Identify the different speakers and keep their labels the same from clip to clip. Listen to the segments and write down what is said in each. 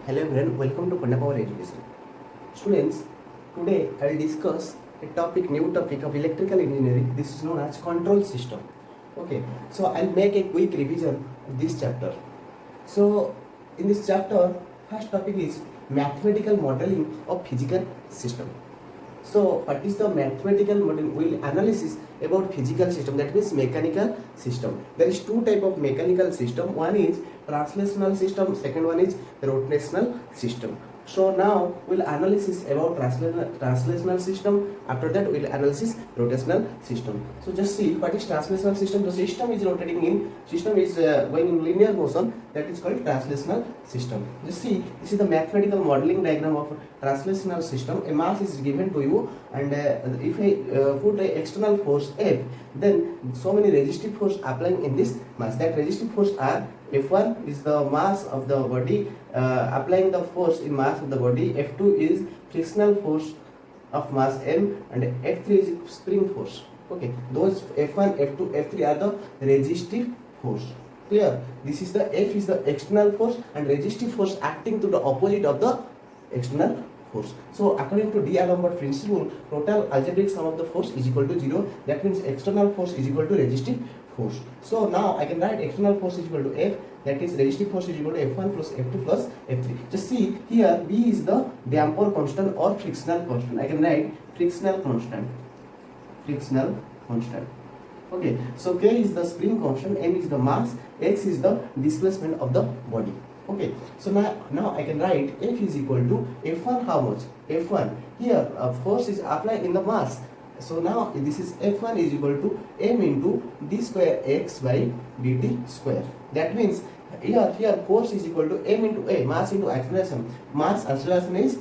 Speaker 1: Hello everyone, welcome to Panda Power Education. Students, today I will discuss a new topic of electrical engineering. This is known as control system. Okay, so I'll make a quick revision of this chapter. So in this chapter, first topic is mathematical modeling of physical system. So what is the mathematical model? Will analysis about physical system, that means mechanical system. There is two type of mechanical system. One is translational system, second one is rotational system. So now we'll analysis about translational system. After that we'll analysis rotational system. So just see what is translational system. The system is rotating in, system is going in linear motion, that is called translational system. Just see, this is the mathematical modeling diagram of translational system. A mass is given to you, and if I put an external force F, then so many resistive force applying in this mass. That resistive force are F1 is the mass of the body applying the force in mass of the body, F2 is frictional force of mass M, and F3 is spring force. Okay, those F1, F2, F3 are the resistive force. Clear? This is the F is the external force and resistive force acting to the opposite of the external force. So according to D'Alembert principle, total algebraic sum of the force is equal to 0. That means external force is equal to resistive force. So now I can write external force is equal to F, that is resistive force is equal to F1 plus F2 plus F3. Just see here, B is the damper constant or frictional constant. I can write frictional constant. Frictional constant. Okay, so K is the spring constant, M is the mass, X is the displacement of the body. Okay, so now I can write F is equal to F1 how much? F1. Here force is applied in the mass. So now this is F1 is equal to M into d square x by dt square. That means here force is equal to M into A, mass into acceleration. Mass acceleration is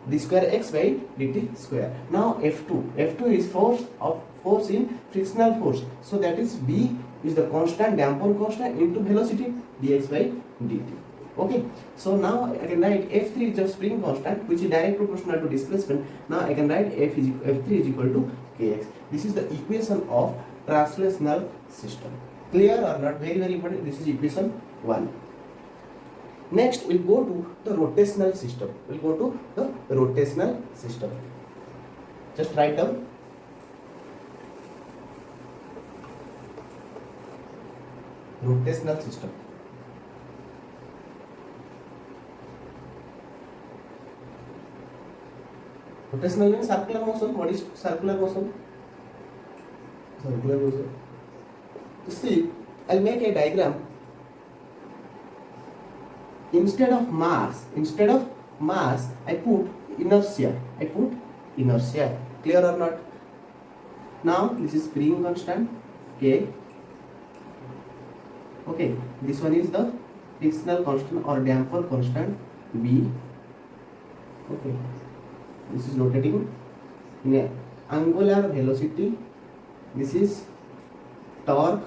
Speaker 1: d square x by dt square. Now F2 is force in frictional force. So that is B is the constant, damper constant into velocity dx by dt. Okay, so now I can write F3 is the spring constant, which is direct proportional to displacement. Now I can write F3 is equal to Kx. This is the equation of translational system. Clear or not? Very important. This is equation 1. Next we'll go to the rotational system. Just write down. Rotational system. Rotational means circular motion. What is circular motion? Circular motion. See, I'll make a diagram. Instead of mass, I put inertia. Clear or not? Now this is spring constant K. Okay, this one is the frictional constant or damper constant B. Okay, this is rotating in a angular velocity. This is torque.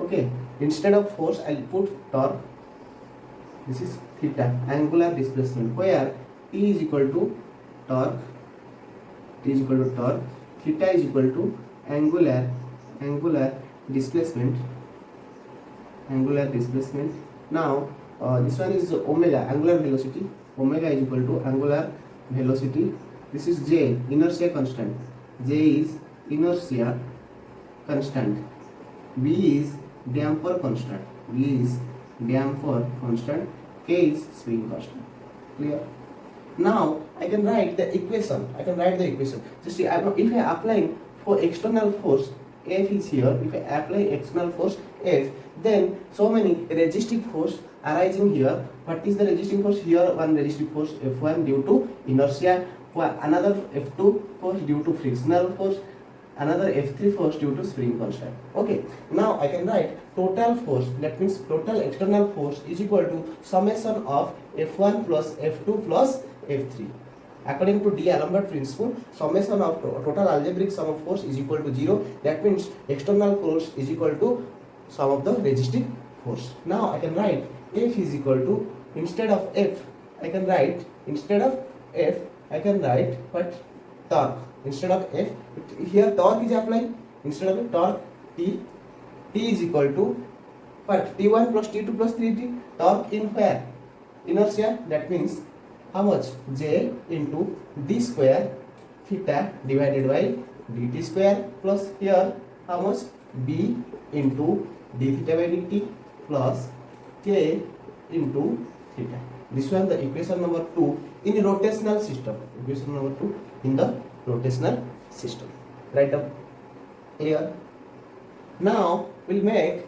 Speaker 1: Okay, instead of force I'll put torque. This is theta, angular displacement, where T is equal to torque, theta is equal to angular displacement. Now this one is omega, angular velocity. Omega is equal to angular velocity. This is J, inertia constant. J is inertia constant. B is damper constant. K is spring constant. Clear? Now I can write the equation. Just see, if I apply for external force, F is here. If I apply external force F, then so many resistive force arising here. What is the resistive force? Here one resistive force F1 due to inertia, another F2 force due to frictional force, another F3 force due to spring constant. Okay, now I can write total force, that means total external force is equal to summation of F1 plus F2 plus F3. According to D'Alembert principle, summation of total algebraic sum of force is equal to 0. That means external force is equal to sum of the resistive force. Now I can write F is equal to, instead of F I can write what? Torque. Instead of F, here torque is applied. Instead of torque, T is equal to what? T1 plus T2 plus 3T. Torque in where? Inertia, that means how much? J into d square theta divided by dt square, plus here how much? B into d theta by dt plus k into theta. This one the equation number 2 in rotational system. Equation number 2 in the rotational system. Write down here. Now we'll make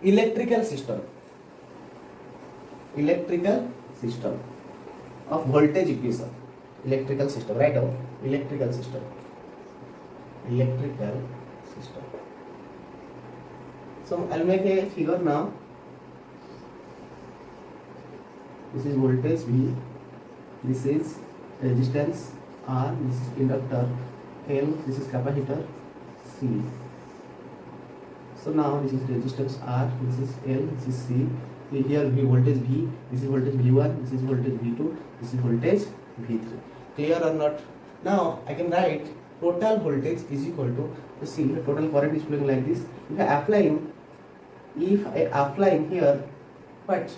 Speaker 1: electrical system. Electrical system of voltage equation. Electrical system. Write down electrical system. Electrical system. So I'll make a figure now. This is voltage V. This is resistance R. This is inductor L. This is capacitor C. So now this is resistance R. This is L. This is C. Here we voltage V. This is voltage V1. This is voltage V2. This is voltage V3. Clear or not? Now I can write total voltage is equal to, you see the total current is flowing like this. If I apply here, but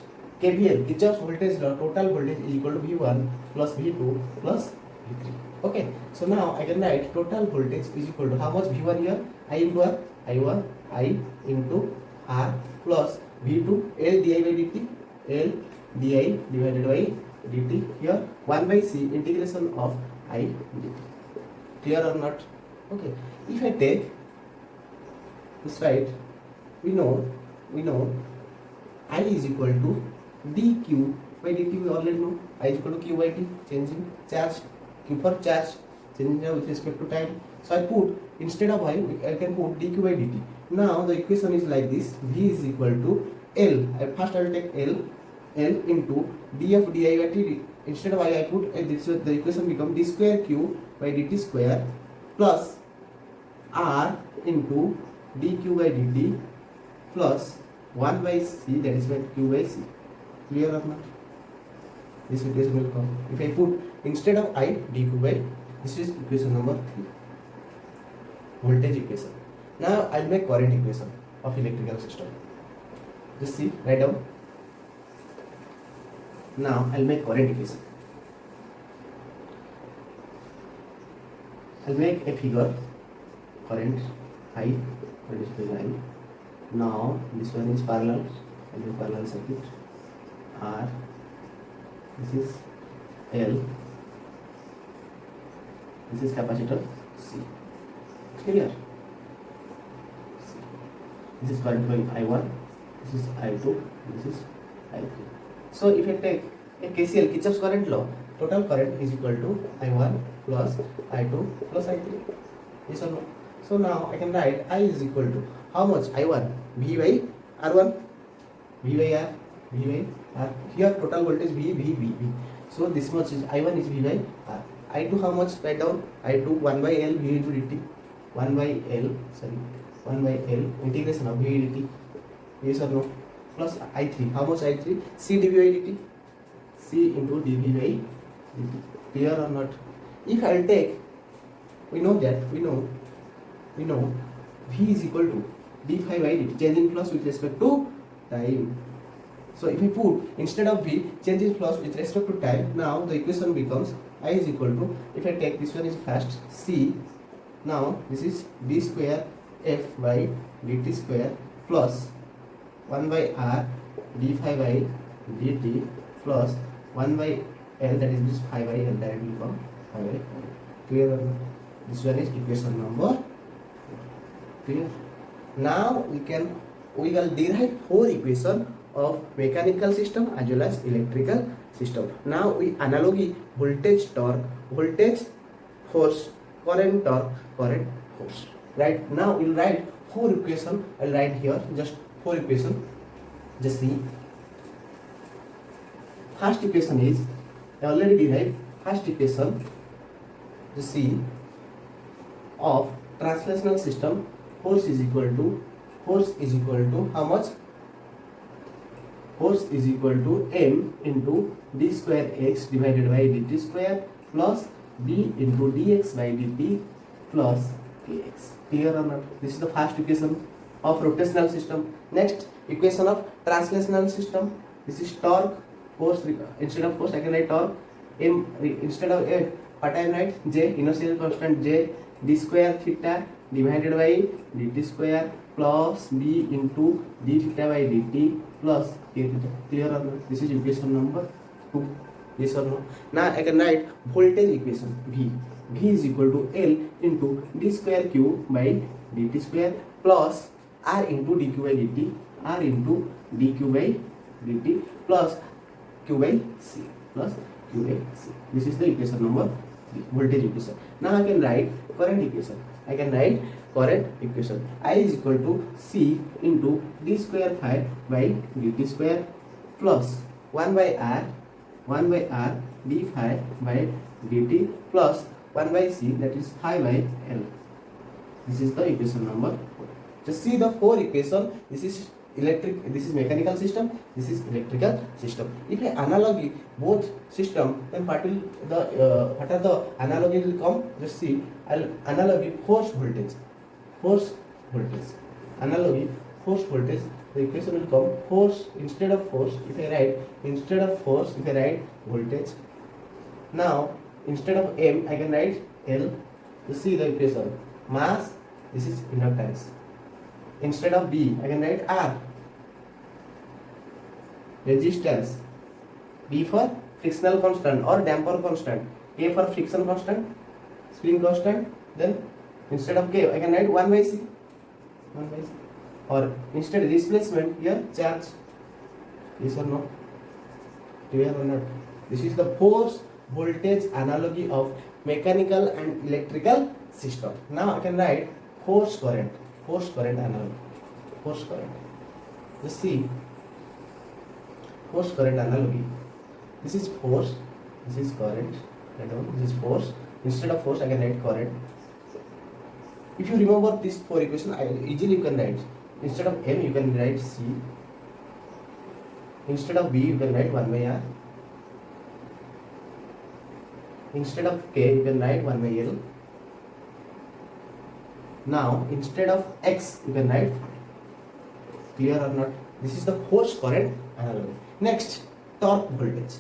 Speaker 1: KVL, Kirchhoff's voltage law, total voltage is equal to V1 plus V2 plus V3. Okay, so now I can write total voltage is equal to how much? V1 here, I into R, I1, I into R plus V2, L di by dt, L di divided by dt. Here 1 by C integration of I dt. Clear or not? Okay. If I take this side, we know I is equal to dq by dt. We already know I is equal to q by t. Changing charge, q for charge, changing with respect to time. So I put, instead of I can put dq by dt. Now the equation is like this. V is equal to L. First I will take L into d of di by t. Instead of I put this, the equation become d square q by dt square plus R into dq by dt plus 1 by C, that is by q by C. Clear or not? This equation will come. If I put instead of I dq by, this is equation number 3. Voltage equation. Now I'll make current equation of electrical system. Just see, write down. Now I'll make current equation. I'll make a figure. Current I, current is I. Now this one is parallel. I'll do parallel circuit. R. This is L. This is capacitor C. Clear? This is current flowing I1. This is I2. This is I3. So if I take a KCL, Kirchhoff's current law, total current is equal to I1 plus I2 plus I3. Yes or no? So now I can write I is equal to how much? I1 V by R1, V by R, V by R. Here total voltage V. So this much is I1 is V by R. I2 how much? Write down I2 1 by L V into dt. 1 by L integration of V dt. Yes or no? Plus I3. How much I3? C dV by dt. C into dV by dt. Clear or not? If I'll take, we know V is equal to d phi by dt, changing plus with respect to time. So if I put instead of V, changes plus with respect to time, now the equation becomes I is equal to, if I take this one is first C, now this is d square f by dt square plus 1 by R d phi by dt plus 1 by L, that is this phi by L, that will become phi by L. Clear or not? This one is equation number. Clear? Now we will derive 4 equation of mechanical system as well as electrical system. Now we analogy voltage torque, voltage force, current torque, current force. Right? Now we'll write 4 equation. I'll write here just 4 equation. Just see. First equation is, I already derived first equation. Just see, of translational system, force is equal to how much? Force is equal to m into d square x divided by dt square plus d into dx by dt plus kx. Clear or not? This is the first equation. of rotational system. Next, equation of translational system. This is torque, force, instead of force I can write torque, m instead of f, what I write, j, inertial constant j, d square theta divided by dt square plus b into d theta by dt plus k theta. Clear or not? This is equation number 2. Yes or no? Now I can write voltage equation V. V is equal to L into d square q by dt square plus r into dq by dt, r into dq by dt plus q by c plus q by c. This is the equation number 3, voltage equation. Now I can write current equation. I can write current equation. I is equal to c into d square phi by dt square plus 1 by r d phi by dt plus 1 by c, that is phi by l. This is the equation number 4. Just see the 4 equation. This is electric, this is mechanical system, this is electrical system. If I analogy both system, then what are the analogy will come? Just see, I'll analogy force voltage, analogy force voltage. The equation will come force instead of force. If I write voltage. Now instead of m I can write L. You see the equation, mass, this is inductance. Instead of B I can write R, resistance. B for frictional constant or damper constant, K for friction constant, spring constant. Then instead of K I can write 1 by C, or instead displacement, here charge. Yes or no? Clear or not? This is the force voltage analogy of mechanical and electrical system. Now I can write force current analogy. Force current. Just see, force current analogy. This is force, this is current. This is force. Instead of force I can write current. If you remember these 4 equations, easily you can write. Instead of m you can write c. Instead of b you can write 1 by r. Instead of k you can write 1 by l. Now instead of x you can write. Clear or not? This is the force current analogy. Next, torque voltage.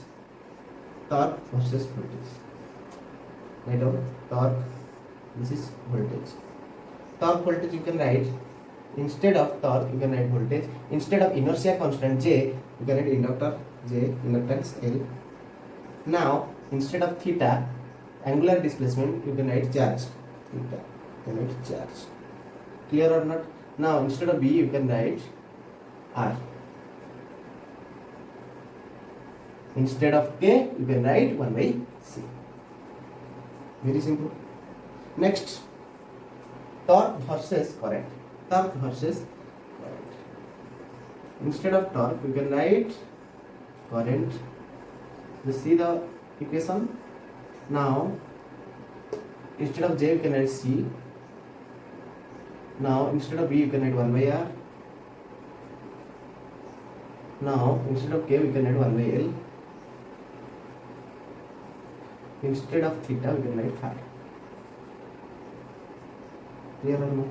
Speaker 1: Torque versus voltage. Write down torque. This is voltage. Torque voltage you can write, instead of torque you can write voltage. Instead of inertia constant J you can write inductor J, inductance L. Now instead of theta, angular displacement, you can write charge. Theta, you can write charge. Clear or not? Now instead of B you can write R. Instead of K you can write 1 by C. Very simple. Next, torque versus current. Torque versus current. Instead of torque you can write current. You see the equation. Now instead of J you can write C. Now instead of B you can write 1 by R. Now instead of K we can write 1 by L. Instead of theta we can write phi. Clear or not?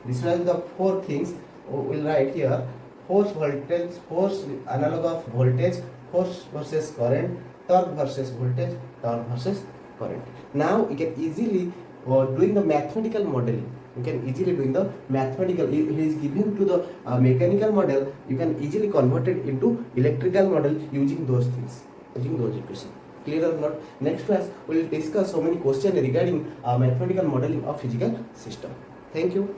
Speaker 1: These are the 4 things we'll write here. Force voltage, force analog of voltage, force versus current, torque versus voltage, torque versus current. Now you can easily doing the mathematical modeling. You can easily doing the mathematical. If it is given to the mechanical model, you can easily convert it into electrical model using those things, using those equations. Clear or not? Next class we will discuss so many questions regarding mathematical modeling of physical system. Thank you.